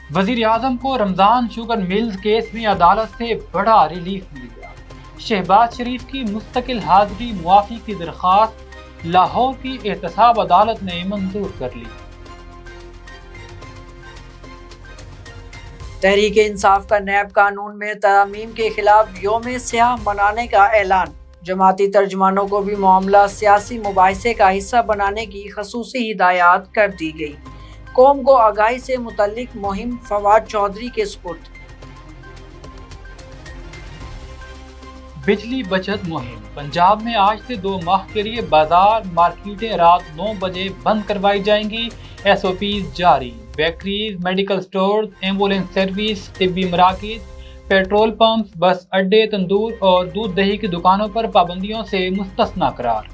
وزیر اعظم کو رمضان sugar mills case میں عدالت سے بڑا ریلیف مل گیا۔ شہباز شریف کی مستقل حاضری معافی کی درخواست لاہور کی احتساب عدالت نے منظور کر لی۔ تحریک انصاف کا نیب قانون میں ترامیم کے خلاف یوم سیاہ منانے کا اعلان۔ جماعتی ترجمانوں کو بھی معاملہ سیاسی مباحثے کا حصہ بنانے کی خصوصی ہدایات کر دی گئی۔ قوم کو آگاہی سے متعلق مہم فواد چودھری کے سپرد۔ بجلی بچت مہم پنجاب میں آج سے 2 ماہ کے لیے بازار مارکیٹیں رات 9 بجے بند کروائی جائیں گی۔ ایس او پیز جاری۔ Bakeries, medical stores, ambulance service, طبی مراکز، پیٹرول پمپس، بس اڈے، تندور اور دودھ دہی کی دکانوں پر پابندیوں سے مستثنی قرار۔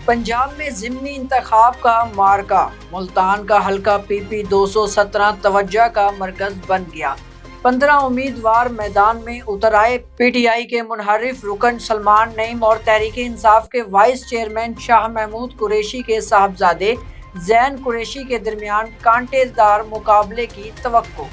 پنجاب میں ضمنی انتخاب کا معرکہ، ملتان کا حلقہ پی پی 217 توجہ کا مرکز بن گیا۔ 15 امیدوار میدان میں اتر آئے۔ پی ٹی آئی کے منحرف رکن سلمان نعیم اور تحریک انصاف کے وائس چیئرمین شاہ محمود قریشی کے صاحبزادے زین قریشی کے درمیان کانٹے دار مقابلے کی توقع۔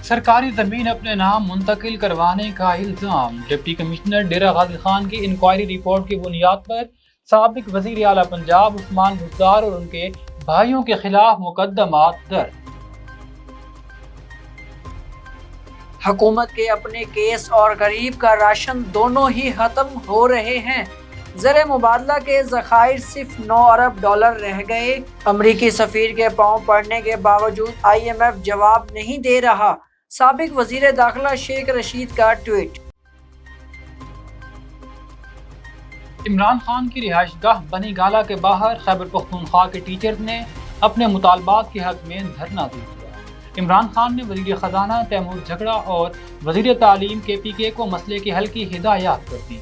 سرکاری زمین اپنے نام منتقل کروانے کا الزام۔ ڈپٹی کمشنر ڈیرہ غازی خان کی انکوائری رپورٹ کی بنیاد پر سابق وزیر اعلیٰ پنجاب عثمان بزدار اور ان کے بھائیوں کے خلاف مقدمات درج۔ حکومت کے اپنے کیس اور غریب کا راشن دونوں ہی ختم ہو رہے ہیں۔ زر مبادلہ کے ذخائر صرف 9 ارب ڈالر رہ گئے۔ امریکی سفیر کے پاؤں پڑنے کے باوجود آئی ایم ایف جواب نہیں دے رہا۔ سابق وزیر داخلہ شیخ رشید کا ٹویٹ۔ عمران خان کی رہائش گاہ بنی گالہ کے باہر خیبر پختونخوا کے ٹیچرز نے اپنے مطالبات کے حق میں دھرنا دیا۔ عمران خان نے وزیر خزانہ تیمور جھگڑا اور وزیر تعلیم کے پی کے کو مسئلے کے حل کی ہدایات کر دی۔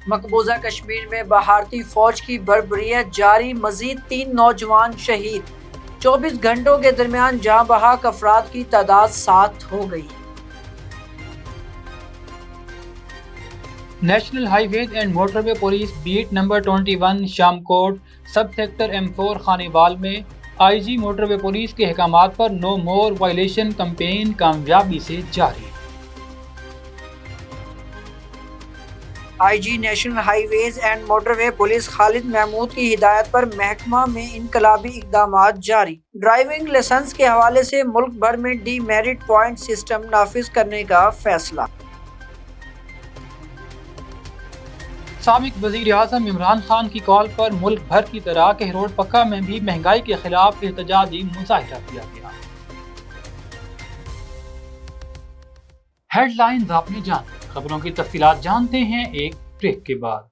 مقبوضہ کشمیر میں بھارتی فوج کی بربریت جاری، مزید 3 نوجوان شہید۔ 24 گھنٹوں کے درمیان جاں بحق افراد کی تعداد 7 ہو گئی۔ National highways and motorway police beat number 21 Shamkot sub sector M4 Khanewal میں I G motor way police کے احکامات پر نو مور وائلیشن کمپین کامیابی سے جاری۔ I G national highways and motorway police Khalid Mahmood کی ہدایت پر محکمہ میں انقلابی اقدامات جاری۔ ڈرائیونگ لائسنس کے حوالے سے ملک بھر میں ڈی میرٹ پوائنٹ سسٹم نافذ کرنے کا فیصلہ۔ سابق وزیر اعظم عمران خان کی کال پر ملک بھر کی طرح کہروڑ پکا میں بھی مہنگائی کے خلاف احتجاجی مظاہرہ کیا گیا۔ ہیڈ لائنز آپ نے جان، خبروں کی تفصیلات جانتے ہیں ایک بریک کے بعد۔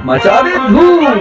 مچا دے دھوم۔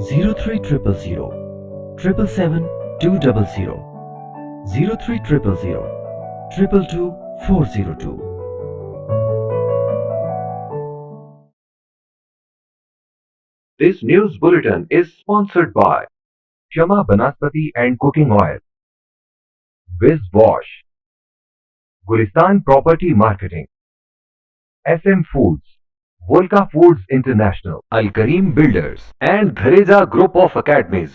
0300 777 200 0300 222 402। This news bulletin is sponsored by Shama Banaspati and Cooking Oil, Wiz Wash, Gulistan Property Marketing, SM Foods, Volca Foods International, Al Kareem Builders, and Ghareza Group of Academies.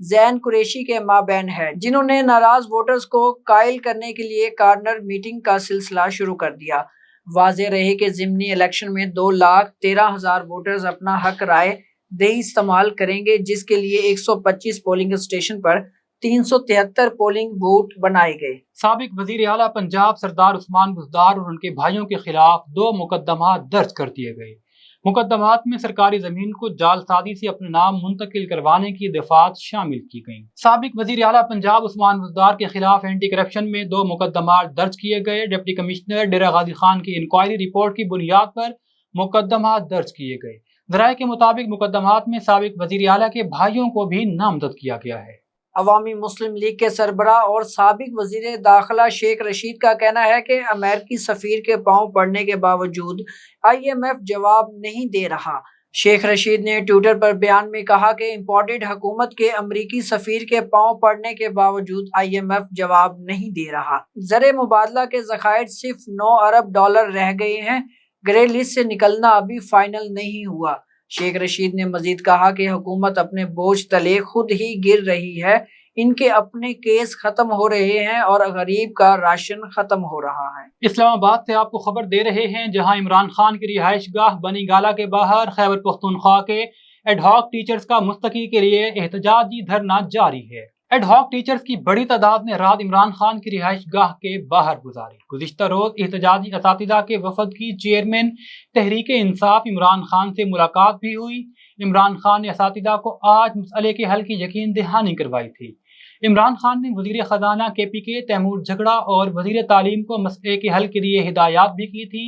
زین قریشی کے مابین ہے، جنہوں نے ناراض ووٹرز کو قائل کرنے کے لیے کارنر میٹنگ کا سلسلہ شروع کر دیا۔ واضح رہے کہ ضمنی الیکشن میں 2,13,000 ووٹرز اپنا حق رائے دہی استعمال کریں گے، جس کے لیے 125 پولنگ اسٹیشن پر 373 پولنگ بوتھ بنائے گئے۔ سابق وزیر اعلیٰ پنجاب سردار عثمان بزدار اور ان کے بھائیوں کے خلاف 2 مقدمات درج کر دیے گئے۔ مقدمات میں سرکاری زمین کو جعل سازی سے اپنے نام منتقل کروانے کی دفعات شامل کی گئیں۔ سابق وزیر اعلیٰ پنجاب عثمان بزدار کے خلاف اینٹی کرپشن میں 2 مقدمات درج کیے گئے۔ ڈپٹی کمشنر ڈیرہ غازی خان کی انکوائری رپورٹ کی بنیاد پر مقدمات درج کیے گئے۔ ذرائع کے مطابق مقدمات میں سابق وزیر اعلیٰ کے بھائیوں کو بھی نامزد کیا گیا ہے۔ عوامی مسلم لیگ کے سربراہ اور سابق وزیر داخلہ شیخ رشید کا کہنا ہے کہ امریکی سفیر کے پاؤں پڑنے کے باوجود IMF جواب نہیں دے رہا۔ شیخ رشید نے ٹویٹر پر بیان میں کہا کہ امپورٹڈ حکومت کے امریکی سفیر کے پاؤں پڑنے کے باوجود IMF جواب نہیں دے رہا۔ زر مبادلہ کے ذخائر صرف 9 ارب ڈالر رہ گئے ہیں، گرے لسٹ سے نکلنا ابھی فائنل نہیں ہوا۔ شیخ رشید نے مزید کہا کہ حکومت اپنے بوجھ تلے خود ہی گر رہی ہے، ان کے اپنے کیس ختم ہو رہے ہیں اور غریب کا راشن ختم ہو رہا ہے۔ اسلام آباد سے آپ کو خبر دے رہے ہیں، جہاں عمران خان کی رہائش گاہ بنی گالہ کے باہر خیبر پختونخوا کے ایڈ ہاک ٹیچرز کا مستقی کے لیے احتجاجی دھرنا جاری ہے۔ ایڈ ہاک ٹیچرز کی بڑی تعداد نے رات عمران خان کی رہائش گاہ کے باہر گزاری۔ گزشتہ روز احتجاجی اساتذہ کے وفد کی چیئرمین تحریک انصاف عمران خان سے ملاقات بھی ہوئی۔ عمران خان نے اساتذہ کو آج مسئلے کے حل کی یقین دہانی کروائی تھی۔ عمران خان نے وزیر خزانہ KPK تیمور جھگڑا اور وزیر تعلیم کو مسئلے کے حل کے لیے ہدایات بھی کی تھی۔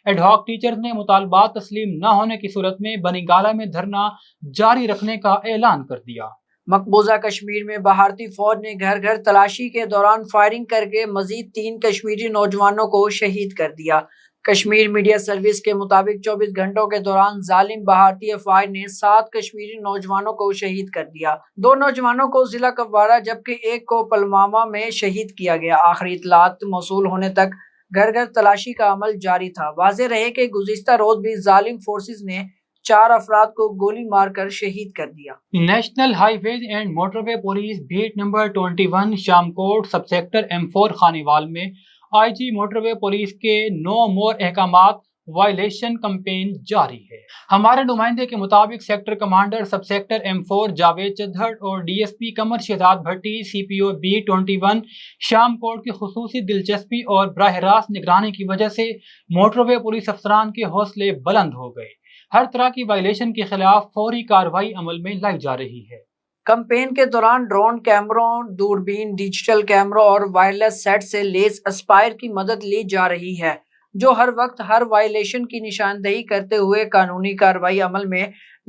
ایڈ ہاک ٹیچرز نے مطالبات تسلیم نہ ہونے کی صورت میں بنی گالہ میں دھرنا جاری رکھنے کا اعلان کر دیا۔ مقبوضہ کشمیر میں بھارتی فوج نے گھر گھر تلاشی کے دوران فائرنگ کر کے مزید 3 کشمیری نوجوانوں کو شہید کر دیا۔ کشمیر میڈیا سروس کے مطابق 24 گھنٹوں کے دوران ظالم بھارتی افواج نے 7 کشمیری نوجوانوں کو شہید کر دیا۔ 2 نوجوانوں کو ضلع کپواڑہ جبکہ 1 کو پلوامہ میں شہید کیا گیا۔ آخری اطلاعات موصول ہونے تک گھر گھر تلاشی کا عمل جاری تھا۔ واضح رہے کہ گزشتہ روز بھی ظالم فورسز نے 4 افراد کو گولی مار کر شہید کر دیا۔ National highways and motorway police beat number 21 Shamkot sub sector M4 Khanewal میں IG موٹر وے پولیس کے نو مور احکامات وائلیشن کمپین جاری ہے۔ ہمارے نمائندے کے مطابق sector commander sub sector M4 Javed چدھڑ اور DSP قمر شہزاد بھٹی CPO B21 شام کوٹ کی خصوصی دلچسپی اور براہ راست نگرانی کی وجہ سے موٹر وے پولیس افسران کے حوصلے بلند ہو گئے۔ ہر طرح کی وائلیشن کے خلاف فوری کارروائی عمل میں لائی جا رہی ہے۔ کمپین کے دوران ڈرون کیمروں، دوربین، ڈیجیٹل کیمروں اور وائرلیس سیٹ سے لیس اسپائر کی مدد لی جا رہی ہے، جو ہر وقت ہر وائلیشن کی نشاندہی کرتے ہوئے قانونی کارروائی عمل میں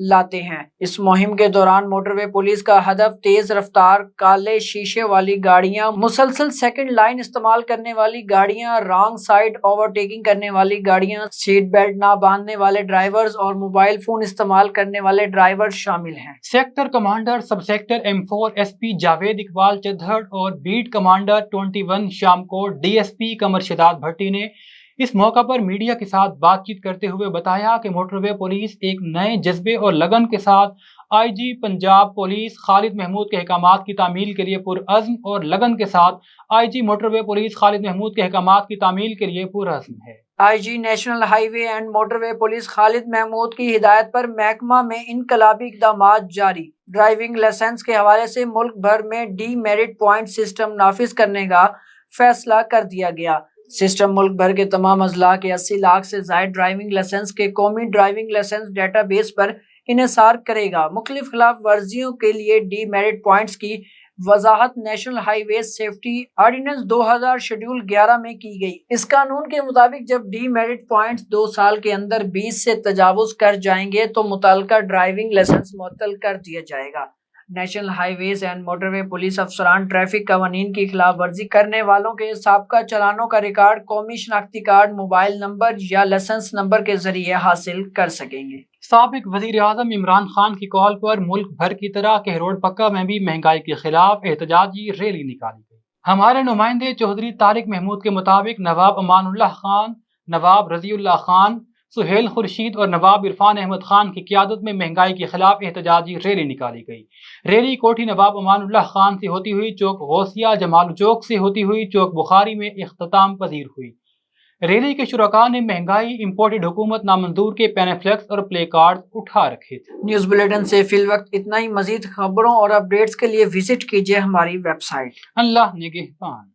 لاتے ہیں۔ اس مہم کے دوران موٹر وے پولیس کا ہدف تیز رفتار، کالے شیشے والی گاڑیاں، مسلسل سیکنڈ لائن استعمال کرنے والی گاڑیاں، رانگ سائڈ اوورٹیکنگ کرنے والی گاڑیاں، سیٹ بیلٹ نہ باندھنے والے ڈرائیورز اور موبائل فون استعمال کرنے والے ڈرائیور شامل ہیں۔ Sector commander sub sector M4 SP Javed Iqbal Chadhar اور بیٹ کمانڈر 21 شام کوٹ DSP قمر شہزاد بھٹی نے اس موقع پر میڈیا کے ساتھ بات چیت کرتے ہوئے بتایا کہ موٹر وے پولیس ایک نئے جذبے اور لگن کے ساتھ IG پنجاب پولیس خالد محمود کے احکامات کی تعمیل کے لیے پرعزم اور لگن کے ساتھ IG motorway police Khalid Mahmood کے احکامات کی تعمیل کے لیے پرعزم ہے۔ IG national highway and motorway police Khalid Mahmood کی ہدایت پر محکمہ میں انقلابی اقدامات جاری۔ ڈرائیونگ لائسنس کے حوالے سے ملک بھر میں ڈی میرٹ پوائنٹ سسٹم نافذ کرنے کا فیصلہ کر دیا گیا۔ سسٹم ملک بھر کے تمام اضلاع کے 80 لاکھ سے زائد ڈرائیونگ لائسنس کے قومی ڈرائیونگ لائسنس ڈیٹا بیس پر انحصار کرے گا۔ مختلف خلاف ورزیوں کے لیے ڈی میرٹ پوائنٹس کی وضاحت نیشنل ہائی ویز سیفٹی آرڈیننس 2000 شیڈول 11 میں کی گئی۔ اس قانون کے مطابق جب ڈی میرٹ پوائنٹس 2 سال کے اندر 20 سے تجاوز کر جائیں گے تو متعلقہ ڈرائیونگ لائسنس معطل کر دیا جائے گا۔ National highways and motorway police افسران ٹریفک قوانین کی خلاف ورزی کرنے والوں کے سابقہ چلانوں کا ریکارڈ قومی شناختی کارڈ، موبائل نمبر یا لائسنس نمبر کے ذریعے حاصل کر سکیں گے۔ سابق وزیر اعظم عمران خان کی کال پر ملک بھر کی طرح کہروڑ پکا میں بھی مہنگائی کے خلاف احتجاجی ریلی نکالی گئی۔ ہمارے نمائندے چودھری طارق محمود کے مطابق نواب امان اللہ خان، نواب رضی اللہ خان، سہیل خورشید اور نواب عرفان احمد خان کی قیادت میں مہنگائی کے خلاف احتجاجی ریلی نکالی گئی۔ ریلی کوٹھی نواب امان اللہ خان سے ہوتی ہوئی چوک غوثیہ جمال چوک سے ہوتی ہوئی چوک بخاری میں اختتام پذیر ہوئی۔ ریلی کے شرکاء نے مہنگائی، امپورٹڈ حکومت نامنظور کے پینفلیکس اور پلے کارڈ اٹھا رکھے تھے۔ نیوز بلیٹن سے فی الوقت اتنا ہی۔ مزید خبروں اور اپڈیٹس کے لیے وزٹ کیجیے ہماری ویب سائٹ۔ اللہ نگہبان۔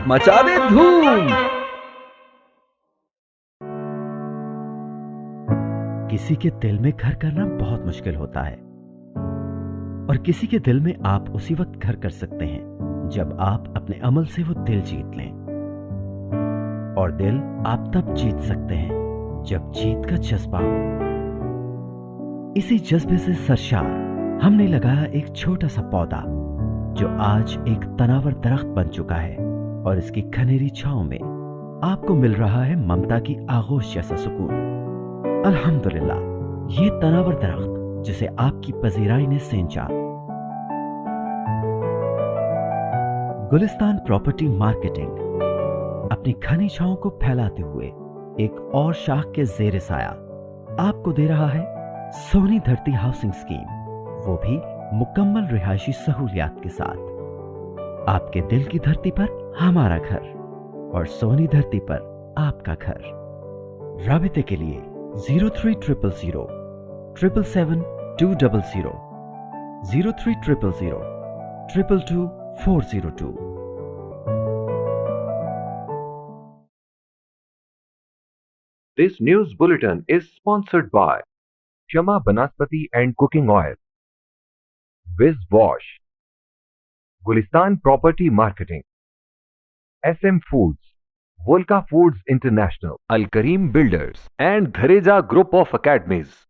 مچا دے دھوم۔ کسی کے دل میں گھر کرنا بہت مشکل ہوتا ہے، اور کسی کے دل میں آپ اسی وقت گھر کر سکتے ہیں جب آپ اپنے عمل سے وہ دل جیت لیں، اور دل آپ تب جیت سکتے ہیں جب جیت کا جذبہ ہو۔ اسی جذبے سے سرشار ہم نے لگایا ایک چھوٹا سا پودا جو آج ایک تناور درخت بن چکا ہے، اور اس کی گھنیری چھاؤں میں آپ کو مل رہا ہے ممتا کی آغوش جیسا سکون۔ الحمدللہ، یہ تناور درخت جسے آپ کی پذیرائی نے سینچا۔ گلستان پراپرٹی مارکیٹنگ اپنی گھنی چھاؤں کو پھیلاتے ہوئے ایک اور شاخ کے زیر سایہ آپ کو دے رہا ہے سونی دھرتی ہاؤسنگ اسکیم، وہ بھی مکمل رہائشی سہولیات کے ساتھ۔ آپ کے دل کی دھرتی پر ہمارا گھر، اور سونی دھرتی پر آپ کا گھر۔ رابطے کے لیے 03000 777 200 03000 222 402۔ This news bulletin is sponsored by Shama Banaspati and Cooking Oil, Viz Wash, Gulistan Property Marketing, SM Foods, Volca Foods International, Al Kareem Builders, and Dhareja Group of Academies.